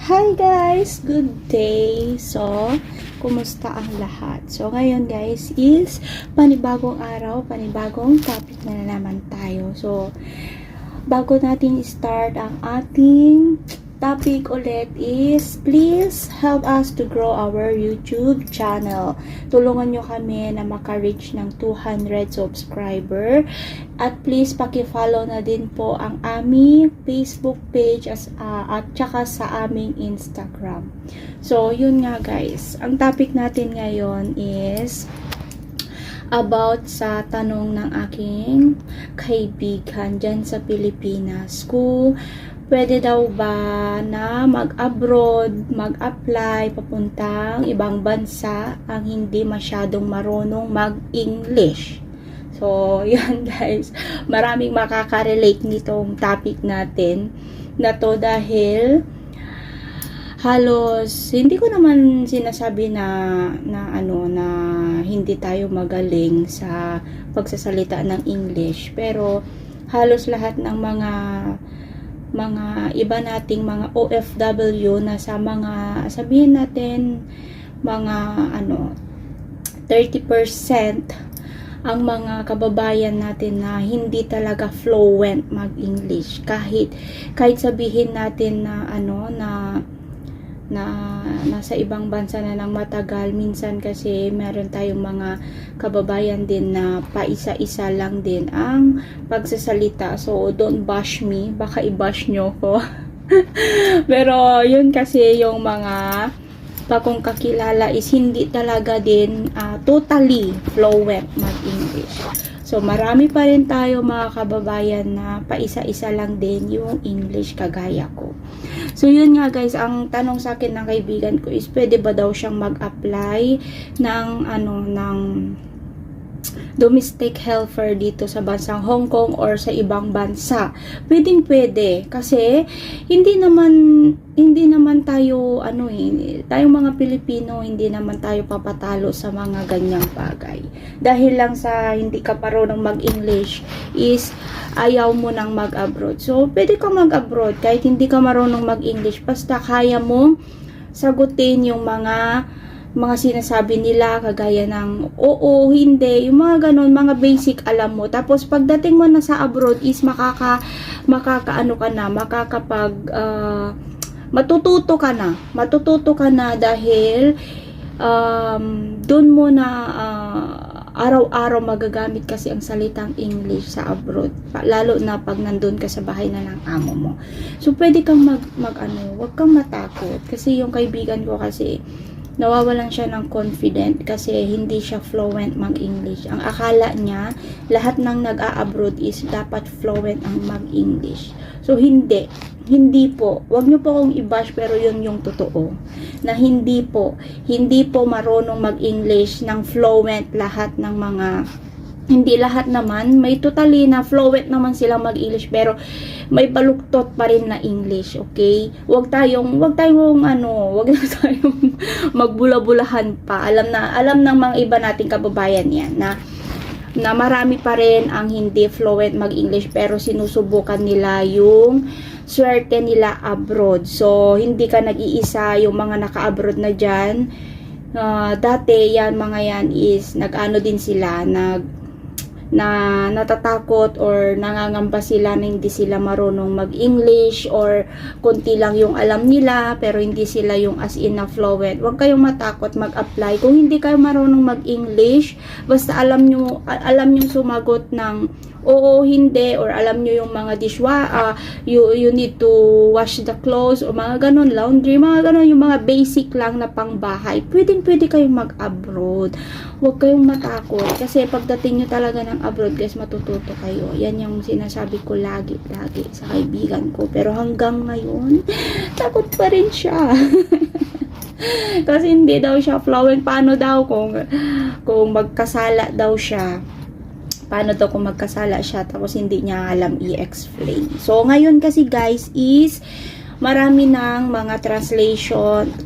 Hi guys! Good day! So, kumusta ang lahat? So, ngayon guys is panibagong araw, panibagong topic na naman tayo. So, bago natin start ang ating topic ulit is please help us to grow our YouTube channel. Tulungan nyo kami na maka-reach ng 200 subscriber. At please paki-follow na din po ang aming Facebook page at saka sa aming Instagram. So, yun nga guys. Ang topic natin ngayon is about sa tanong ng aking kaibigan dyan sa Pilipinas. Kung pwede daw ba na mag-abroad, mag-apply, papuntang ibang bansa ang hindi masyadong marunong mag-English. So, yan guys. Maraming makaka-relate nitong topic natin na to dahil halos hindi ko naman sinasabi na hindi tayo magaling sa pagsasalita ng English, pero halos lahat ng mga iba nating mga OFW na sa mga sabihin natin mga 30% ang mga kababayan natin na hindi talaga fluent mag-English, kahit sabihin natin na nasa ibang bansa na ng matagal. Minsan kasi meron tayong mga kababayan din na paisa-isa lang din ang pagsasalita. So, don't bash me. Baka i-bash nyo ko. Pero, yun kasi yung mga kung kakilala is hindi talaga din totally fluent mag-English. So, marami pa rin tayo mga kababayan na paisa-isa lang din yung English kagaya ko. So, yun nga guys, ang tanong sa akin ng kaibigan ko is pwede ba daw siyang mag-apply ng domestic helper dito sa bansang Hong Kong or sa ibang bansa. Pwede kasi hindi naman tayo tayong mga Pilipino, hindi naman tayo papatalo sa mga ganyang bagay. Dahil lang sa hindi ka marunong mag-English is ayaw mo nang mag-abroad. So, pwede ka mag-abroad kahit hindi ka marunong mag-English, basta kaya mong sagutin yung mga sinasabi nila, kagaya ng oo, hindi, yung mga ganun, mga basic alam mo. Tapos pagdating mo na sa abroad is matututo ka na dahil doon mo na araw-araw magagamit kasi ang salitang English sa abroad, lalo na pag nandun ka sa bahay na ng amo mo. So pwede kang wag kang matakot, kasi yung kaibigan ko kasi nawawalan siya ng confident kasi hindi siya fluent mag-English. Ang akala niya, lahat ng nag-a-abroad is dapat fluent ang mag-English. So, hindi po. Huwag niyo po akong i-bash, pero yun yung totoo. Na hindi po marunong mag-English ng fluent lahat ng mga, hindi lahat naman, may totally na fluent naman silang mag-English, pero may baluktot pa rin na English, okay? Wag na tayong magbula-bulahan pa. Alam ng mga iba nating kababayan yan na marami pa rin ang hindi fluent mag-English, pero sinusubukan nila yung swerte nila abroad. So, hindi ka nag-iisa, yung mga naka-abroad na dyan. Dati, mga yan is din sila, na natatakot or nangangamba sila na hindi sila marunong mag-English, or konti lang yung alam nila pero hindi sila yung as in na fluent. Huwag kayong matakot mag-apply. Kung hindi kayo marunong mag-English, basta alam nyo sumagot ng oo, hindi, or alam nyo yung mga you need to wash the clothes, o mga ganun, laundry, mga ganun, yung mga basic lang na pangbahay, pwede kayong mag-abroad. Huwag kayong matakot, kasi pagdating nyo talaga ng abroad guys, matututo kayo. Yan yung sinasabi ko lagi sa kaibigan ko, pero hanggang ngayon takot pa rin siya. Kasi hindi daw siya fluent. Paano daw kung magkasala daw siya? Paano daw kung magkasala siya tapos hindi niya alam i-explain? So, ngayon kasi guys is marami ng mga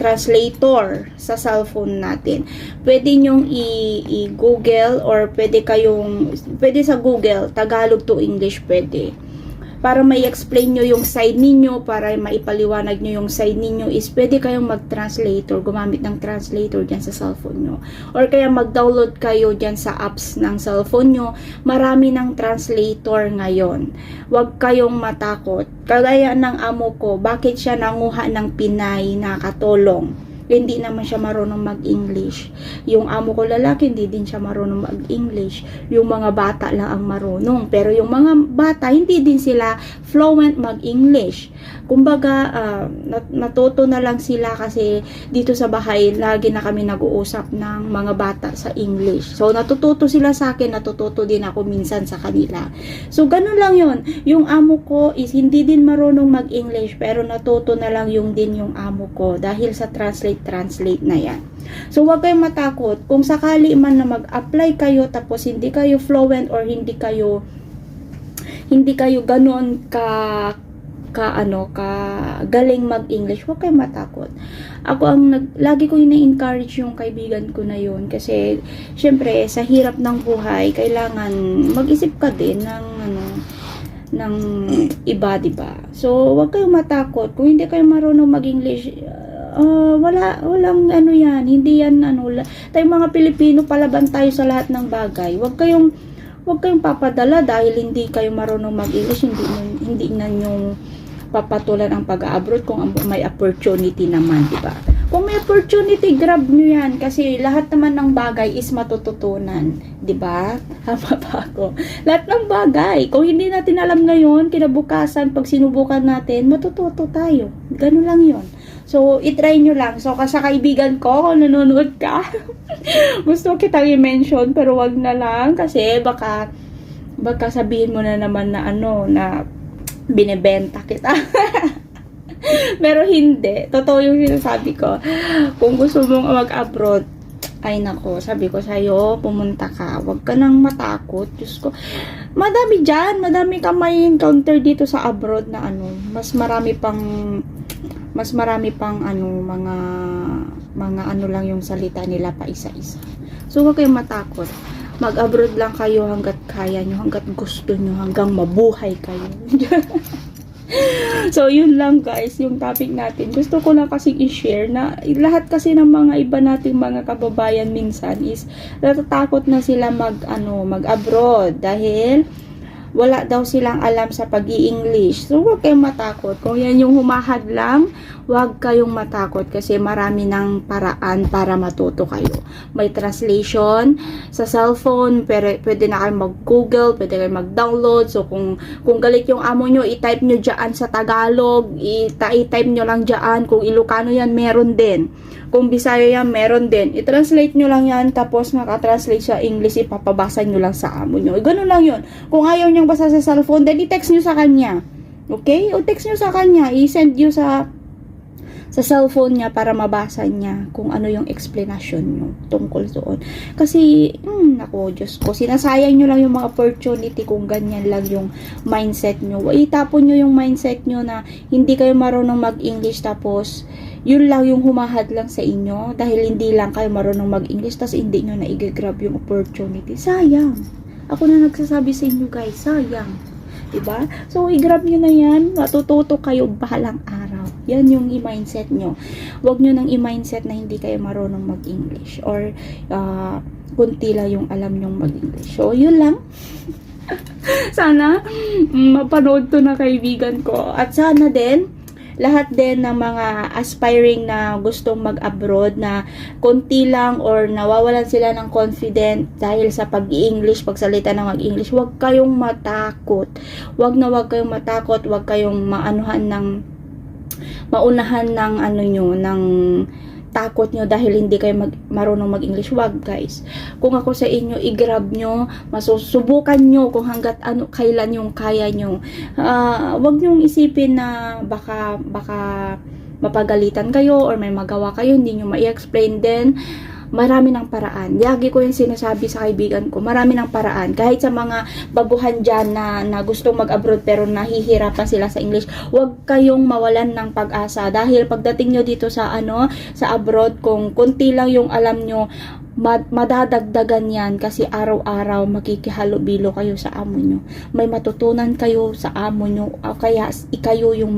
translator sa cellphone natin. Pwede nyong i-google, or pwede sa Google, Tagalog to English pwede. para mai-explain nyo yung side ninyo, para maipaliwanag nyo yung side ninyo, is pwede kayong mag-translator, gumamit ng translator dyan sa cellphone nyo. Or kaya mag-download kayo dyan sa apps ng cellphone nyo. Marami ng translator ngayon. Huwag kayong matakot. Kagaya ng amo ko, bakit siya nanguha ng Pinay na katulong? Hindi naman siya marunong mag-English. Yung amo ko lalaki, hindi din siya marunong mag-English. Yung mga bata lang ang marunong. Pero yung mga bata, hindi din sila fluent mag-English. Kumbaga, natuto na lang sila kasi dito sa bahay, lagi na kami nag-uusap ng mga bata sa English. So, natututo sila sa akin, natututo din ako minsan sa kanila. So, ganun lang yun. Yung amo ko is hindi din marunong mag-English, pero natuto na lang yung amo ko dahil sa translate na yan. So, huwag kayong matakot. Kung sakali man na mag-apply kayo tapos hindi kayo fluent or hindi kayo ganoon ka galing mag-English, huwag kayong matakot. Ako lagi ko ina-encourage yung kaibigan ko na yun kasi syempre sa hirap ng buhay kailangan mag-isip ka din ng iba, diba? So, huwag kayong matakot. Kung hindi kayo marunong mag-English, walang yan, hindi yan tayong mga Pilipino, palaban tayo sa lahat ng bagay. Huwag kayong papadala dahil hindi kayo marunong mag-English, hindi na yung papatulan ang pag-abroad kung may opportunity naman, diba? Kung may opportunity, grab nyo yan kasi lahat naman ng bagay is matututunan, diba? Hama pa ako. Lahat ng bagay, kung hindi natin alam ngayon, kinabukasan, pag sinubukan natin, matututo tayo. Ganun lang yon. So, itry nyo lang. So, sa kaibigan ko, kung nanonood ka, gusto kitang i-mention, pero wag na lang kasi baka sabihin mo na naman na na binebenta kita. Pero hindi. Totoo yung sinasabi ko. Kung gusto mong mag-abroad, ay nako, sabi ko sa'yo, pumunta ka. Huwag ka nang matakot. Diyos ko, madami ka may encounter dito sa abroad na mas marami pang mga lang yung salita nila pa isa-isa. So, huwag kayong matakot. Mag-abroad lang kayo hanggat kaya nyo, hanggat gusto nyo, hanggang mabuhay kayo. So, yun lang guys, yung topic natin. Gusto ko lang kasi i-share na lahat kasi ng mga iba nating mga kababayan minsan is natatakot na sila mag-abroad dahil wala daw silang alam sa pag-i-English. So, huwag kayong matakot. Kung yan yung humahad lang, huwag kayong matakot kasi marami ng paraan para matuto kayo. May translation sa cellphone, pwede na kayo mag-Google, pwede kayo mag-download. So, kung galit yung amo nyo, i-type nyo dyan sa Tagalog, i-type nyo lang dyan. Kung Ilocano yan, meron din. Kung Bisaya yan, meron din. I-translate nyo lang yan, tapos nakatranslate sa English, ipapabasa nyo lang sa amo nyo. Ganun lang yun. Kung ayaw nyo basa sa cellphone, then i-text nyo sa kanya. Okay? O text nyo sa kanya. I-send nyo sa cellphone niya para mabasa niya kung ano yung explanation nyo tungkol doon. Kasi, ako, Diyos ko, sinasayang nyo lang yung mga opportunity kung ganyan lang yung mindset nyo. Itapon nyo yung mindset nyo na hindi kayo marunong mag-English tapos yun lang yung humahad lang sa inyo dahil hindi lang kayo marunong mag-English tapos hindi nyo na i-grab yung opportunity. Sayang. Ako na nagsasabi sa inyo guys, sayang. Diba? So, i-grab nyo na yan. Matututo kayo bahalang araw. Yan yung i-mindset nyo. Huwag nyo nang i-mindset na hindi kayo marunong mag-English or kunti lang yung alam nyong mag-English. So, yun lang. Sana mapanood to na kaibigan ko. At sana din lahat din ng mga aspiring na gustong mag-abroad na konti lang or nawawalan sila ng confident dahil sa pag-i-English, pagsalita ng mag-English, huwag kayong matakot. Huwag kayong matakot, huwag kayong maunahan ng ng takot nyo dahil hindi kayo marunong mag-English. Wag guys. Kung ako sa inyo, i-grab nyo, masusubukan nyo kung hanggat kailan yung kaya nyo. Wag nyong isipin na baka mapagalitan kayo or may magawa kayo, hindi nyo ma-explain din. Marami ng paraan. Lagi ko yung sinasabi sa kaibigan ko, marami ng paraan. Kahit sa mga babuhan dyan na gustong mag-abroad pero nahihirapan sila sa English, huwag kayong mawalan ng pag-asa. Dahil pagdating nyo dito sa abroad, kung kunti lang yung alam nyo, madadagdagan yan kasi araw-araw makikihalo-bilo kayo sa amo nyo. May matutunan kayo sa amo nyo, o kaya ikayo yung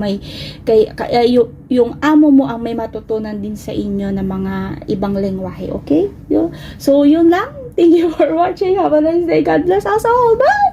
yung amo mo ang may matutunan din sa inyo na mga ibang lengwahe, okay? So, yun lang. Thank you for watching. Have a nice day. God bless us all. Bye!